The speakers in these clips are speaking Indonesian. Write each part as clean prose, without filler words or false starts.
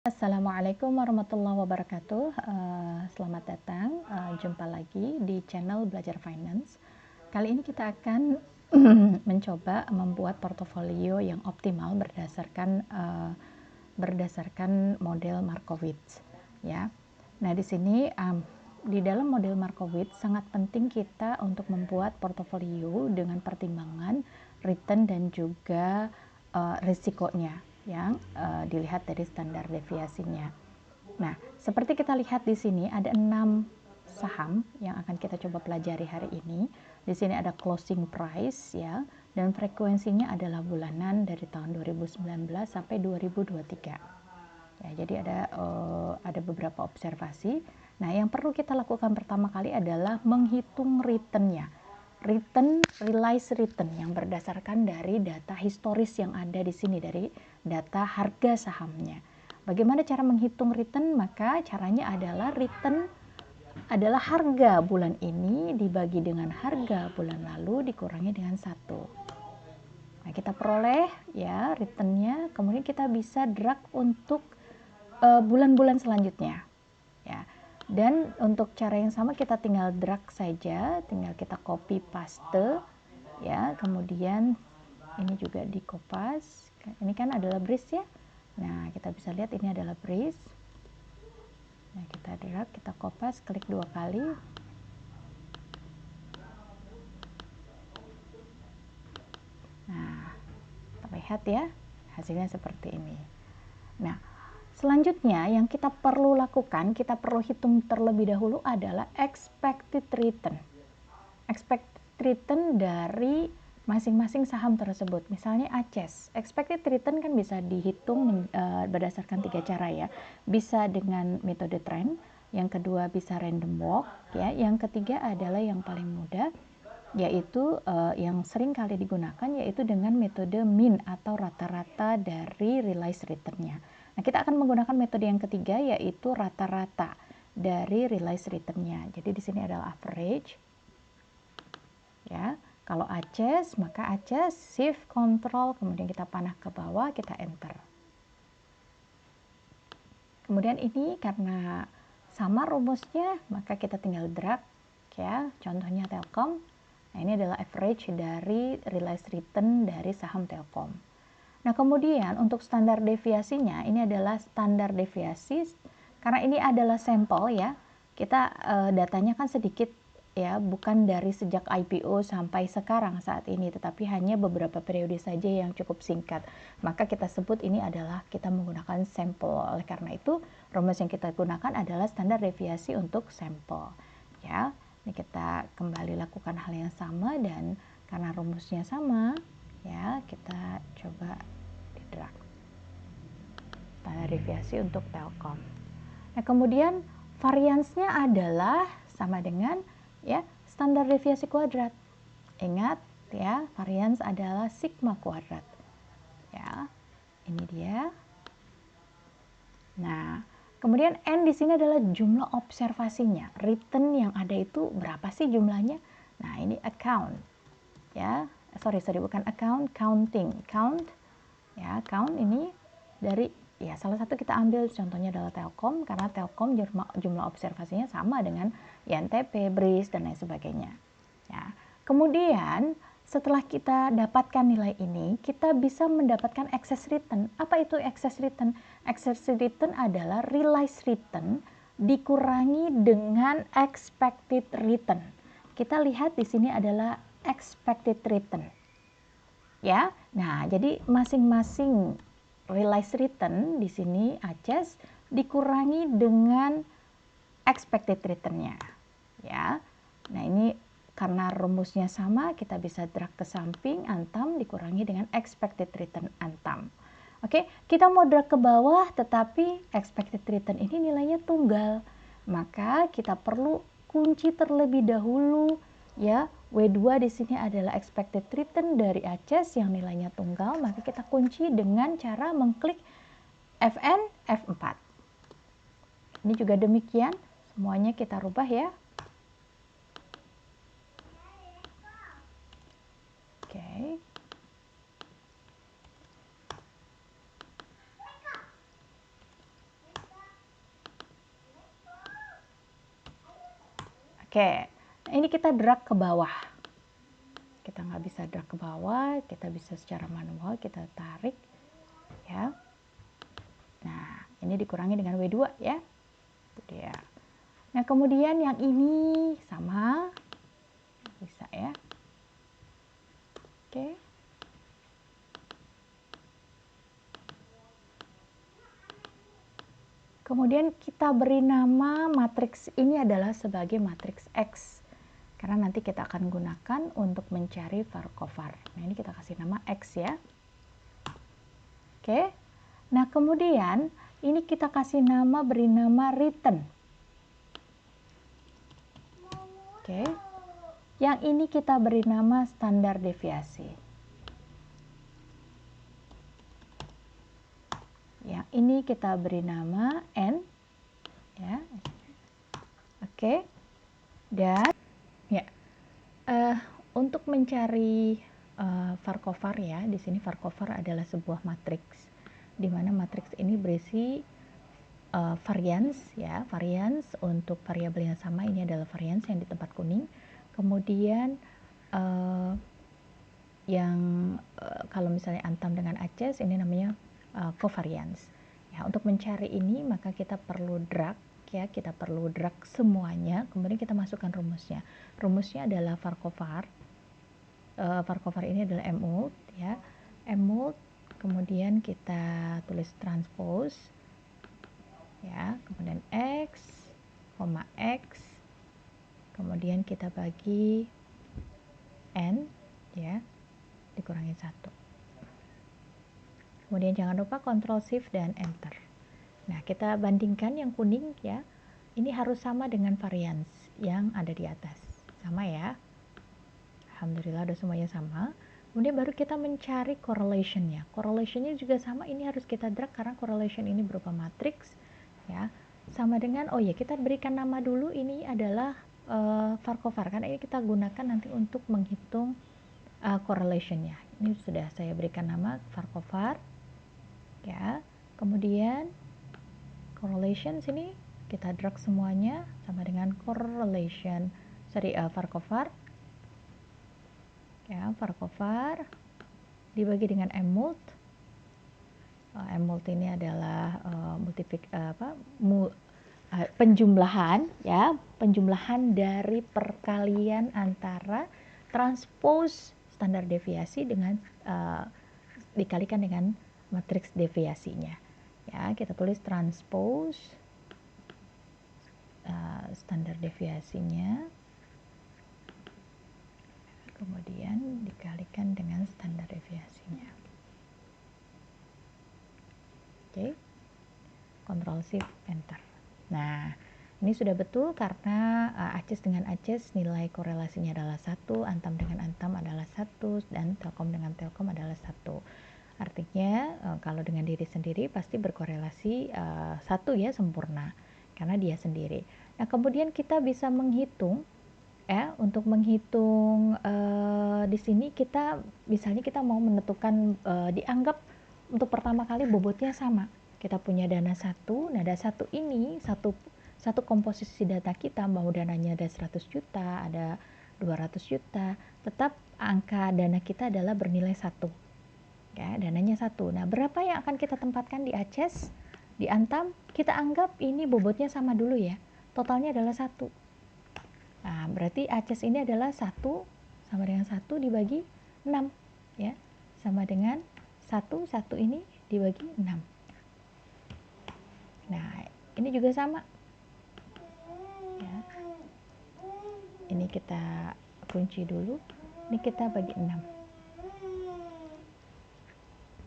Assalamualaikum warahmatullahi wabarakatuh. Selamat datang, jumpa lagi di channel Belajar Finance. Kali ini kita akan mencoba membuat portofolio yang optimal berdasarkan model Markowitz, ya. Nah, di sini di dalam model Markowitz sangat penting kita untuk membuat portofolio dengan pertimbangan return dan juga risikonya yang dilihat dari standar deviasinya. Nah, seperti kita lihat di sini ada 6 saham yang akan kita coba pelajari hari ini. Di sini ada closing price ya, dan frekuensinya adalah bulanan dari tahun 2019 sampai 2023. Ya, jadi ada beberapa observasi. Nah, yang perlu kita lakukan pertama kali adalah menghitung returnnya. Realized return yang berdasarkan dari data historis yang ada di sini, dari data harga sahamnya. Bagaimana cara menghitung return? Maka caranya adalah return adalah harga bulan ini dibagi dengan harga bulan lalu dikurangi dengan 1. Nah, kita peroleh ya returnnya, kemudian kita bisa drag untuk bulan-bulan selanjutnya ya. Dan untuk cara yang sama kita tinggal drag saja, tinggal kita copy paste ya, kemudian ini juga di kopas. Ini kan adalah breeze ya. Nah, kita bisa lihat ini adalah breeze. Nah, kita drag, kita kopas, klik 2 kali. Nah, terlihat ya hasilnya seperti ini. Nah, selanjutnya yang kita perlu lakukan, kita perlu hitung terlebih dahulu adalah expected return. Expected return dari masing-masing saham tersebut. Misalnya ACES, expected return kan bisa dihitung berdasarkan 3 cara ya. Bisa dengan metode trend, yang kedua bisa random walk ya, yang ketiga adalah yang paling mudah, yaitu yang sering kali digunakan, yaitu dengan metode mean atau rata-rata dari realized return-nya. Nah, kita akan menggunakan metode yang ketiga, yaitu rata-rata dari realized return-nya. Jadi di sini adalah average. Ya, kalau ACES, maka ACES shift control, kemudian kita panah ke bawah, kita enter. Kemudian ini karena sama rumusnya, maka kita tinggal drag ya. Contohnya Telkom. Nah, ini adalah average dari realized return dari saham Telkom. Nah, kemudian untuk standar deviasinya, ini adalah standar deviasi karena ini adalah sampel ya. Kita datanya kan sedikit ya, bukan dari sejak IPO sampai sekarang saat ini, tetapi hanya beberapa periode saja yang cukup singkat. Maka kita sebut ini adalah kita menggunakan sampel. Oleh karena itu, rumus yang kita gunakan adalah standar deviasi untuk sampel. Ya, ini kita kembali lakukan hal yang sama, dan karena rumusnya sama, ya kita coba di drag standar deviasi untuk Telkom. Nah, kemudian variansnya adalah sama dengan ya standar deviasi kuadrat. Ingat ya, varians adalah sigma kuadrat. Ya, ini dia. Nah, kemudian N di sini adalah jumlah observasinya. Return yang ada itu berapa sih jumlahnya? Nah, ini account. Ya, sorry bukan account, counting. Count ya, count ini dari ya salah satu kita ambil contohnya adalah Telkom, karena Telkom jumlah observasinya sama dengan INTP, BRIS dan lain sebagainya. Ya. Kemudian setelah kita dapatkan nilai ini, kita bisa mendapatkan excess return. Apa itu excess return? Excess return adalah realized return dikurangi dengan expected return. Kita lihat di sini adalah expected return. Ya. Nah, jadi masing-masing realized return di sini ACES dikurangi dengan expected return-nya. Ya. Nah, ini karena rumusnya sama, kita bisa drag ke samping, Antam dikurangi dengan expected return Antam. Oke, kita mau drag ke bawah, tetapi expected return ini nilainya tunggal. Maka kita perlu kunci terlebih dahulu ya. W2 di sini adalah expected return dari ACES yang nilainya tunggal, maka kita kunci dengan cara mengklik Fn F4. Ini juga demikian, semuanya kita rubah ya. Oke. Oke, nah ini kita drag ke bawah. Kita nggak bisa drag ke bawah, kita bisa secara manual kita tarik ya. Nah, ini dikurangi dengan W2 ya. Itu dia. Nah, kemudian yang ini sama bisa ya. Oke. Kemudian kita beri nama matriks ini adalah sebagai matriks X. Karena nanti kita akan gunakan untuk mencari Farquhar. Nah, ini kita kasih nama X ya. Oke. Nah, kemudian ini kita kasih nama, beri nama return. Oke. Yang ini kita beri nama standar deviasi. Yang ini kita beri nama N ya. Oke. Dan ya untuk mencari Farquhar ya, di sini Farquhar adalah sebuah matriks di mana matriks ini berisi varians ya, varians untuk variabel yang sama, ini adalah varians yang di tempat kuning. Kemudian yang kalau misalnya antam dengan aces ini namanya covariance. Ya, untuk mencari ini maka kita perlu drag ya, kita perlu drag semuanya, kemudian kita masukkan rumusnya. Rumusnya adalah Farquhar. Farquhar ini adalah M-mold ya. M-mold kemudian kita tulis transpose ya, kemudian X, X, kemudian kita bagi N ya, dikurangi 1. Kemudian jangan lupa Ctrl Shift dan Enter. Nah, kita bandingkan yang kuning ya. Ini harus sama dengan varians yang ada di atas. Sama ya. Alhamdulillah udah semuanya sama. Kemudian baru kita mencari correlation-nya. Correlation-nya juga sama, ini harus kita drag karena correlation ini berupa matriks ya. Sama dengan kita berikan nama dulu, ini adalah Farquhar karena ini kita gunakan nanti untuk menghitung correlation-nya. Ini sudah saya berikan nama Farquhar ya. Kemudian correlation sini kita drag semuanya sama dengan correlation Farquhar ya. Farquhar dibagi dengan M-mold. M-mold ini adalah penjumlahan ya, penjumlahan dari perkalian antara transpose standar deviasi dengan dikalikan dengan matriks deviasinya ya. Kita tulis transpose standar deviasinya kemudian dikalikan dengan standar deviasinya. Oke. Ctrl Shift Enter. Nah, ini sudah betul karena aces dengan aces nilai korelasinya adalah 1, antam dengan antam adalah 1, dan telkom dengan telkom adalah 1. Artinya kalau dengan diri sendiri pasti berkorelasi 1 ya, sempurna karena dia sendiri. Nah, kemudian kita bisa menghitung ya, untuk menghitung di sini kita misalnya kita mau menentukan dianggap untuk pertama kali bobotnya sama. Kita punya dana 1, nah dana 1 ini satu komposisi data kita, mau dananya ada 100 juta, ada 200 juta, tetap angka dana kita adalah bernilai 1. Ya, dananya 1. Nah, berapa yang akan kita tempatkan di aces, di antam, kita anggap ini bobotnya sama dulu ya. Totalnya adalah 1. Nah, berarti aces ini adalah 1 sama dengan 1 dibagi 6 ya. Sama dengan 1 ini dibagi 6. Nah, ini juga sama. Ya. Ini kita kunci dulu. Ini kita bagi 6.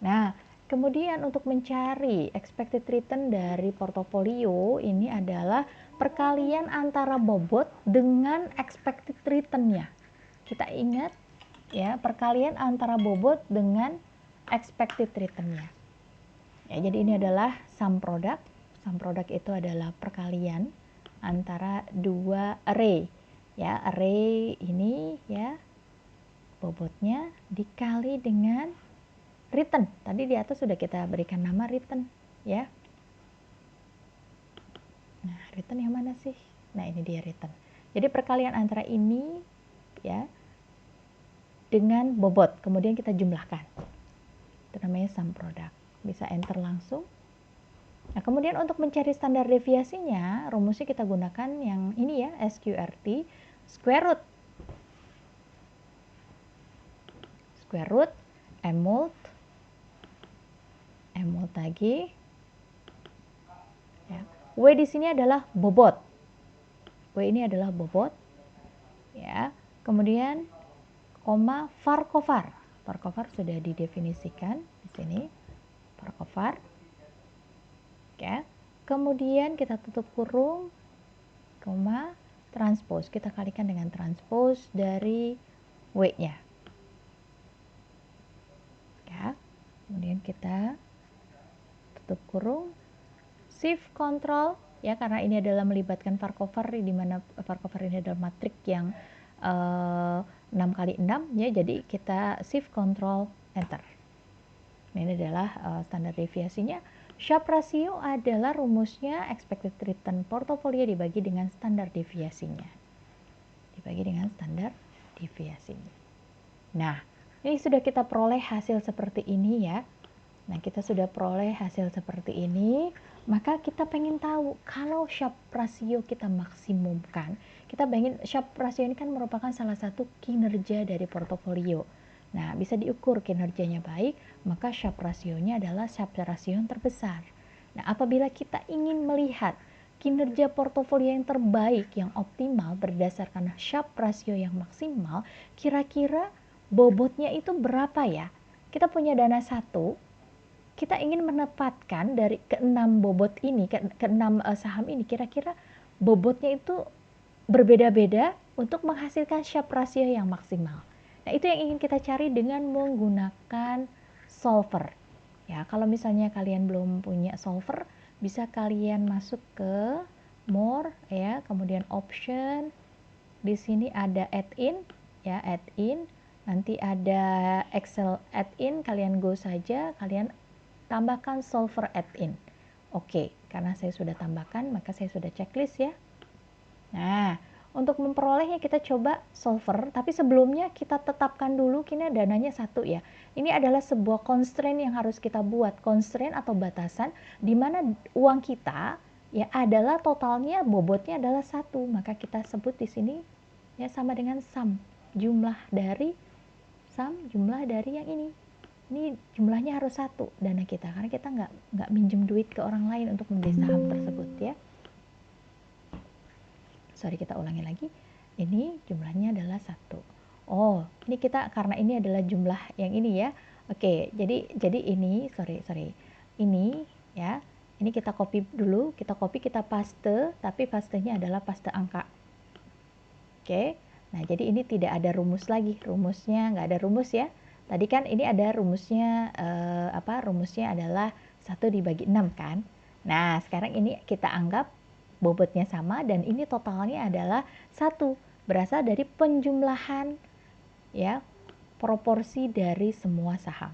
Nah, kemudian untuk mencari expected return dari portofolio ini adalah perkalian antara bobot dengan expected return-nya. Kita ingat ya, perkalian antara bobot dengan expected return-nya. Ya, jadi ini adalah sum product. Sum product itu adalah perkalian antara dua array. Ya, array ini ya bobotnya dikali dengan return. Tadi di atas sudah kita berikan nama return ya. Nah, return yang mana sih? Nah, ini dia return. Jadi perkalian antara ini ya dengan bobot, kemudian kita jumlahkan. Itu namanya sum product. Bisa enter langsung. Nah, kemudian untuk mencari standar deviasinya, rumusnya kita gunakan yang ini ya, SQRT, square root. Square root, M-mult lagi. Ya. W di sini adalah bobot. W ini adalah bobot. Ya. Kemudian koma Farquhar. Farquhar sudah didefinisikan di sini. Farquhar. Oke. Kemudian kita tutup kurung, koma transpose. Kita kalikan dengan transpose dari W-nya. Ya. Kemudian kita tutup kurung, shift control ya, karena ini adalah melibatkan Farquhar, di mana Farquhar ini adalah matrik yang 6 kali 6 ya, jadi kita shift control enter. Ini adalah standar deviasinya. Sharpe ratio adalah rumusnya expected return portofolio dibagi dengan standar deviasinya. Nah, ini sudah kita peroleh hasil seperti ini ya. Nah, kita sudah peroleh hasil seperti ini, maka kita pengen tahu kalau Sharpe ratio kita maksimumkan. Kita pengen, Sharpe ratio ini kan merupakan salah satu kinerja dari portofolio. Nah, bisa diukur kinerjanya baik, maka Sharpe rasionya adalah Sharpe ratio yang terbesar. Nah, apabila kita ingin melihat kinerja portofolio yang terbaik, yang optimal berdasarkan Sharpe ratio yang maksimal, kira-kira bobotnya itu berapa ya? Kita punya dana 1, kita ingin menempatkan dari ke-6 bobot ini, ke-6 saham ini, kira-kira bobotnya itu berbeda-beda untuk menghasilkan Sharpe ratio yang maksimal. Nah, itu yang ingin kita cari dengan menggunakan solver. Ya, kalau misalnya kalian belum punya solver, bisa kalian masuk ke more ya, kemudian option. Di sini ada add-in ya, add-in. Nanti ada Excel add-in, kalian go saja, kalian tambahkan solver add-in. Oke, karena saya sudah tambahkan, maka saya sudah checklist ya. Nah, untuk memperolehnya kita coba solver, tapi sebelumnya kita tetapkan dulu kini dananya 1 ya. Ini adalah sebuah constraint yang harus kita buat, constraint atau batasan di mana uang kita ya adalah totalnya, bobotnya adalah 1, maka kita sebut di sini ya sama dengan sum, jumlah dari yang ini jumlahnya harus 1 dana kita, karena kita nggak minjem duit ke orang lain untuk membeli saham tersebut ya. Sorry, kita ulangi lagi. Ini jumlahnya adalah 1. Oh, ini kita karena ini adalah jumlah yang ini ya. Oke, jadi ini ini ya. Ini kita copy dulu, kita paste, tapi pastenya adalah paste angka. Oke. Nah, jadi ini tidak ada rumus lagi. Rumusnya nggak ada rumus ya. Tadi kan ini ada rumusnya rumusnya adalah 1 dibagi 6 kan. Nah, sekarang ini kita anggap bobotnya sama dan ini totalnya adalah 1, berasal dari penjumlahan ya, proporsi dari semua saham.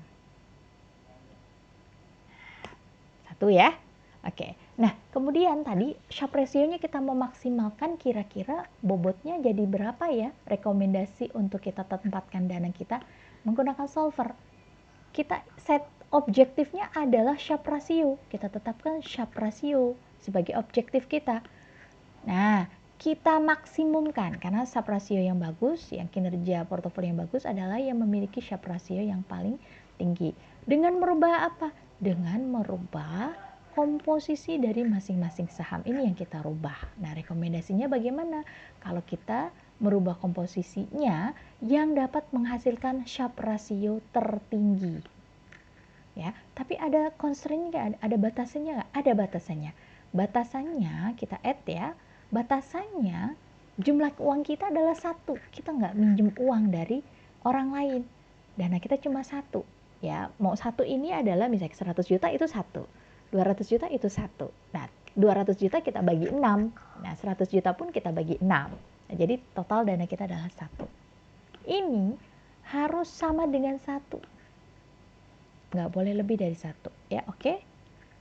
1 ya. Oke. Nah, kemudian tadi Sharpe ratio-nya kita memaksimalkan, kira-kira bobotnya jadi berapa ya? Rekomendasi untuk kita tempatkan dana kita menggunakan solver. Kita set objektifnya adalah Sharpe ratio. Kita tetapkan Sharpe ratio sebagai objektif kita. Nah, kita maksimumkan karena Sharpe ratio yang bagus, yang kinerja portofolio yang bagus adalah yang memiliki Sharpe ratio yang paling tinggi. Dengan merubah apa? Dengan merubah komposisi dari masing-masing saham ini yang kita rubah. Nah, rekomendasinya bagaimana? Kalau kita merubah komposisinya yang dapat menghasilkan Sharpe ratio tertinggi. Ya, tapi ada constraint-nya, ada batasannya nggak? Ada batasannya. Batasannya kita add ya. Batasannya jumlah uang kita adalah 1. Kita nggak minjem uang dari orang lain. Dana kita cuma 1. Ya, mau 1 ini adalah misalnya 100 juta itu 1. 200 juta itu 1. Nah, 200 juta kita bagi 6. Nah, 100 juta pun kita bagi 6. Nah, jadi total dana kita adalah 1. Ini harus sama dengan 1. Nggak boleh lebih dari 1 ya, oke.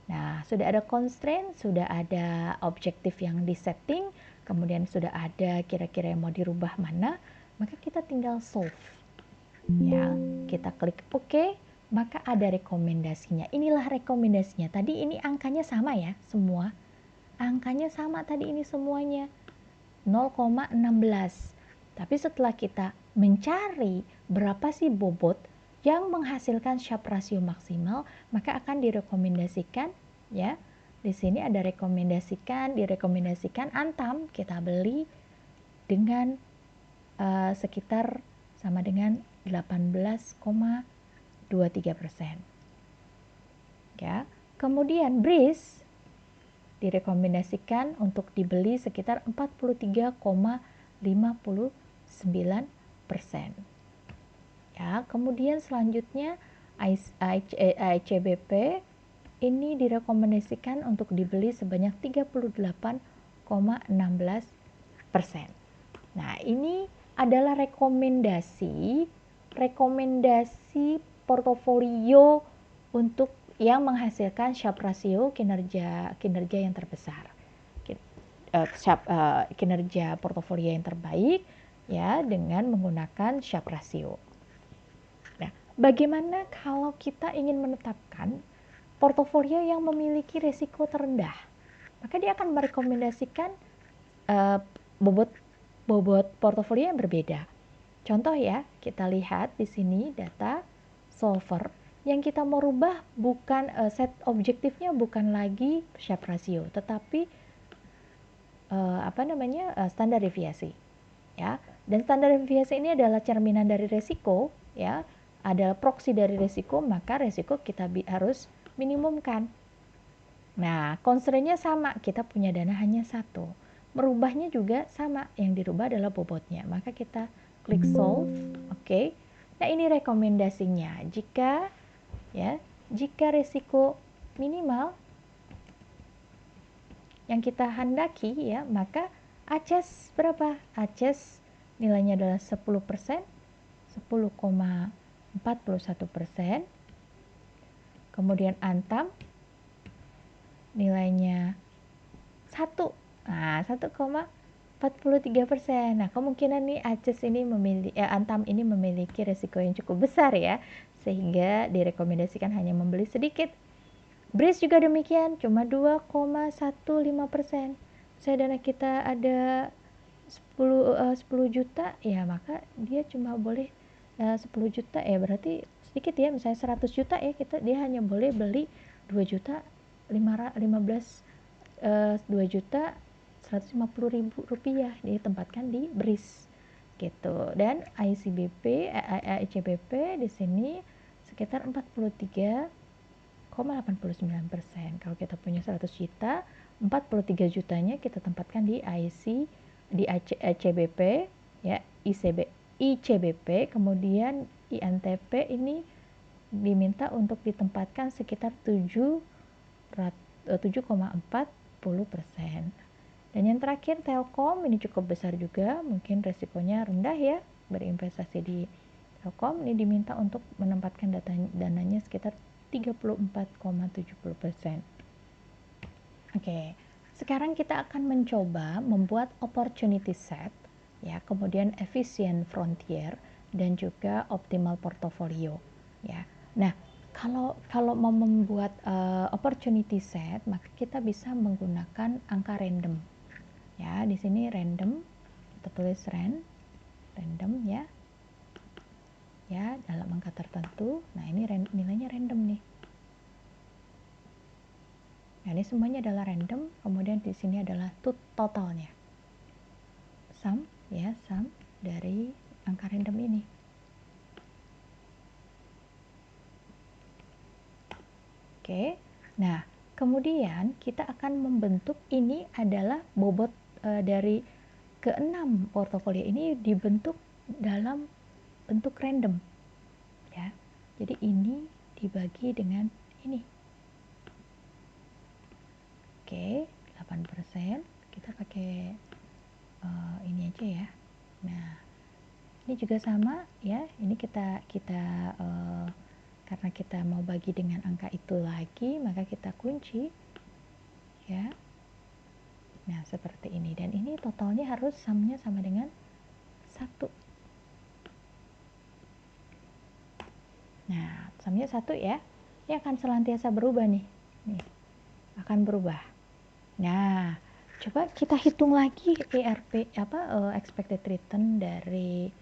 Nah, sudah ada constraint, sudah ada objektif yang disetting, kemudian sudah ada kira-kira yang mau dirubah mana, maka kita tinggal solve. Ya, kita klik OK, maka ada rekomendasinya. Inilah rekomendasinya. Tadi ini angkanya sama ya, semua. Angkanya sama tadi ini semuanya. 0,16. Tapi setelah kita mencari berapa sih bobot yang menghasilkan Sharpe rasio maksimal, maka akan direkomendasikan ya. Di sini ada direkomendasikan Antam kita beli dengan sekitar sama dengan 18,23%. Ya. Kemudian Breeze direkomendasikan untuk dibeli sekitar 43,59%. Ya, kemudian selanjutnya ICBP ini direkomendasikan untuk dibeli sebanyak 38,16%. Nah, ini adalah rekomendasi portofolio untuk yang menghasilkan Sharpe rasio kinerja yang terbesar, kinerja portofolio yang terbaik ya dengan menggunakan Sharpe rasio. Nah, bagaimana kalau kita ingin menetapkan portofolio yang memiliki risiko terendah? Maka dia akan merekomendasikan bobot portofolio yang berbeda. Contoh ya, kita lihat di sini data solver yang kita mau rubah bukan set objektifnya bukan lagi Sharpe rasio, tetapi standar deviasi. Ya, dan standar deviasi ini adalah cerminan dari risiko, ya, adalah proksi dari risiko, maka risiko kita harus minimumkan. Nah, constraint-nya sama, kita punya dana hanya satu. Merubahnya juga sama, yang dirubah adalah bobotnya. Maka kita klik solve, oke. Nah, ini rekomendasinya. Jika risiko minimal yang kita hendaki ya, maka ACES berapa? ACES nilainya adalah 10%, 10,41%. Kemudian Antam nilainya 1. Nah, 1,43%. Nah, kemungkinan nih ACES ini Antam ini memiliki risiko yang cukup besar ya, sehingga direkomendasikan hanya membeli sedikit. Breeze juga demikian, cuma 2,15%. Saya dana kita ada 10 juta, ya maka dia cuma boleh 10 juta ya, berarti sedikit ya, misalnya 100 juta ya, dia hanya boleh beli 2 juta 2 juta 150 ribu rupiah ditempatkan di Breeze gitu. Dan ICBP di sini sekitar 43,89%. Kalau kita punya 100 juta, 43 jutanya kita tempatkan di ICBP ya, ICBP, kemudian INTP ini diminta untuk ditempatkan sekitar 7,40%. Dan yang terakhir Telkom, ini cukup besar juga, mungkin resikonya rendah ya berinvestasi di Telkom. Ini diminta untuk menempatkan dananya sekitar 34,70%. Oke, sekarang kita akan mencoba membuat opportunity set ya, kemudian efficient frontier dan juga optimal portfolio ya. Nah, kalau mau membuat opportunity set, maka kita bisa menggunakan angka random. Ya, di sini random, kita tulis random ya. Ya, dalam angka tertentu. Nah, ini nilainya random nih. Nah, ini semuanya adalah random, kemudian di sini adalah totalnya. Sum dari angka random ini. Oke. Nah, kemudian kita akan membentuk, ini adalah bobot dari ke-6 portofolio ini dibentuk dalam bentuk random. Ya. Jadi ini dibagi dengan ini. Oke, 8%. Kita pakai ini aja ya. Nah, ini juga sama ya. Ini kita karena kita mau bagi dengan angka itu lagi, maka kita kunci ya. Nah, seperti ini. Dan ini totalnya harus sumnya sama dengan 1. Nah, sumnya 1 ya. Ini akan senantiasa berubah nih. Nih, akan berubah. Nah, coba kita hitung lagi expected return dari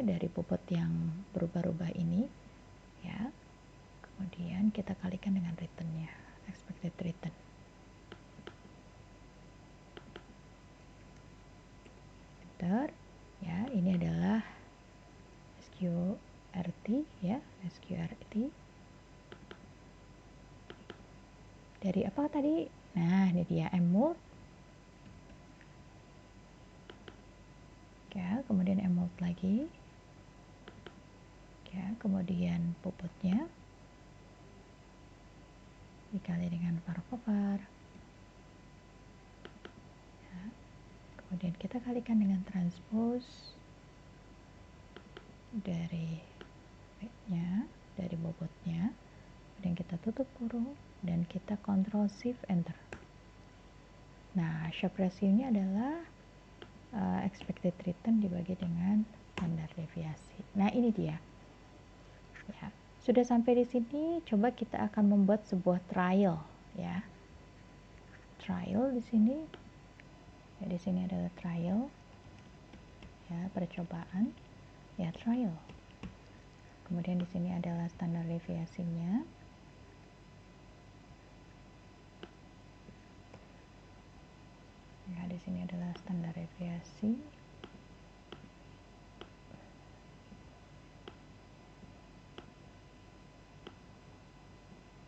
dari bobot yang berubah-ubah ini ya. Kemudian kita kalikan dengan returnnya, expected return. Enter ya, ini adalah SQRT ya, SQRT dari apa tadi? Nah, ini dia M-mode ya, kemudian M-mode lagi ya, kemudian bobotnya dikali dengan var ya. Kemudian kita kalikan dengan transpose dari V-nya, dari bobotnya, dan kita tutup kurung dan kita Ctrl Shift Enter. Nah, Sharpe ratio-nya adalah expected return dibagi dengan standar deviasi. Nah, ini dia. Ya, sudah sampai di sini, coba kita akan membuat sebuah trial ya. Trial di sini. Ya, di sini adalah trial. Ya, percobaan. Ya, trial. Kemudian di sini adalah standar deviasinya. Ya, di sini adalah standar deviasi.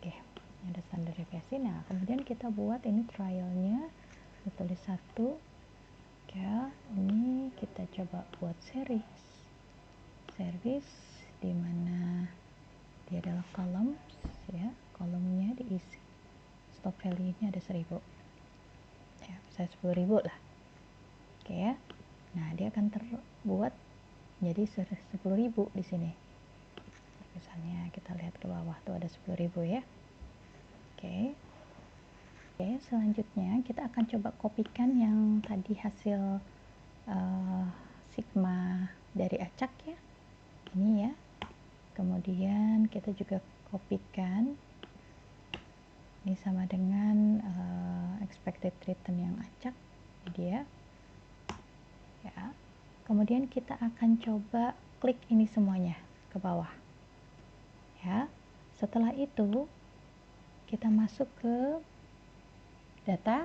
Oke, ini ada standar deviasi. Nah, kemudian kita buat ini trialnya, ditulis 1. Ya, ini kita coba buat series di mana dia adalah columns ya, kolomnya diisi, stock value-nya ada 1000 ya, saya 10.000 lah. Oke ya. Nah, dia akan terbuat jadi 10.000 di sini. Misalnya kita lihat ke bawah tuh ada 10.000 ya. Oke. Oke, selanjutnya kita akan coba kopikan yang tadi hasil sigma dari acak ya. Ini ya. Kemudian kita juga kopikan ini sama dengan expected return yang acak, ini dia ya. Kemudian kita akan coba klik ini semuanya ke bawah ya. Setelah itu kita masuk ke data,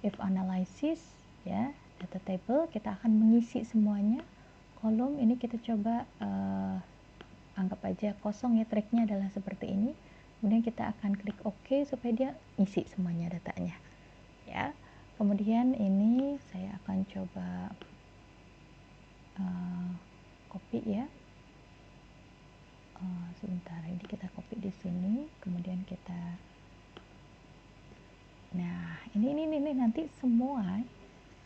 if analysis ya, data table, kita akan mengisi semuanya. Kolom ini kita coba anggap aja kosong ya, tracknya adalah seperti ini. Kemudian kita akan klik OK supaya dia isi semuanya datanya ya. Kemudian ini saya akan coba copy ya. Sebentar, ini kita copy di sini, kemudian kita, nah ini nanti semua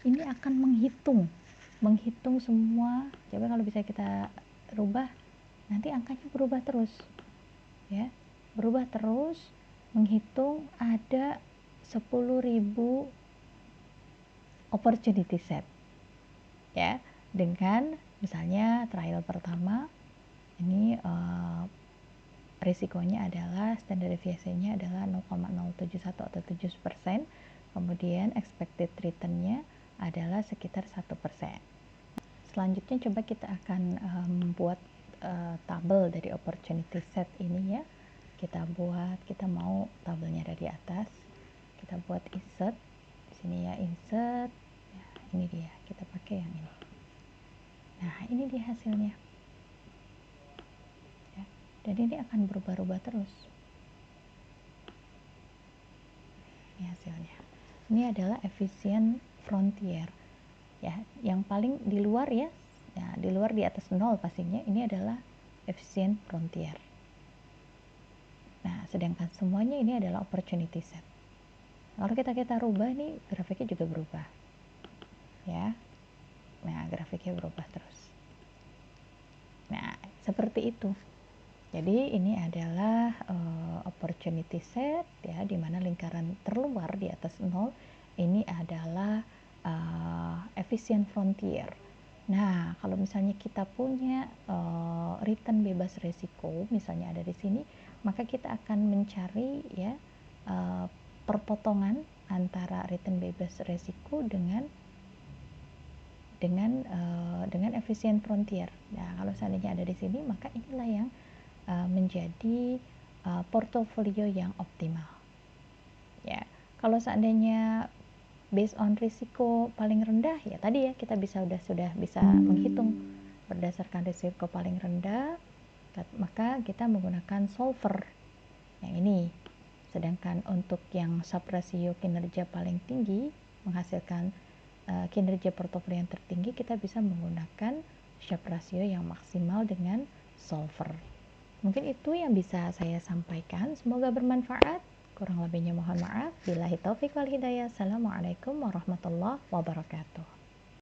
ini akan menghitung semua. Coba kalau bisa kita rubah, nanti angkanya berubah terus ya, berubah terus, menghitung ada 10.000 opportunity set ya, dengan misalnya trial pertama ini risikonya adalah standar deviasinya adalah 0,071 atau 7%, kemudian expected return-nya adalah sekitar 1%. Selanjutnya coba kita akan membuat tabel dari opportunity set ini ya. Kita mau tabelnya dari atas, kita buat insert di sini ya, insert ya, ini dia, kita pakai yang ini. Nah, ini dia hasilnya ya, dan ini akan berubah-ubah terus. Ini hasilnya. Ini adalah efisien frontier ya, yang paling di luar ya, di luar di atas 0 pastinya, ini adalah efisien frontier. Nah, sedangkan semuanya ini adalah opportunity set. Kalau kita rubah nih, grafiknya juga berubah ya. Nah, grafiknya berubah terus. Nah, seperti itu Jadi ini adalah opportunity set ya, di mana lingkaran terluar di atas 0 ini adalah efficient frontier. Nah, kalau misalnya kita punya return bebas resiko, misalnya ada di sini, maka kita akan mencari ya perpotongan antara return bebas resiko dengan efficient frontier. Nah, kalau seandainya ada di sini, maka inilah yang menjadi portofolio yang optimal. Ya, kalau seandainya based on risiko paling rendah, ya tadi ya kita sudah bisa menghitung berdasarkan risiko paling rendah, maka kita menggunakan solver yang ini. Sedangkan untuk yang sub rasio kinerja paling tinggi menghasilkan kinerja portofolio yang tertinggi, kita bisa menggunakan Sharpe rasio yang maksimal dengan solver. Mungkin itu yang bisa saya sampaikan. Semoga bermanfaat. Kurang lebihnya mohon maaf. Billahi taufiq wal hidayah. Assalamualaikum warahmatullahi wabarakatuh.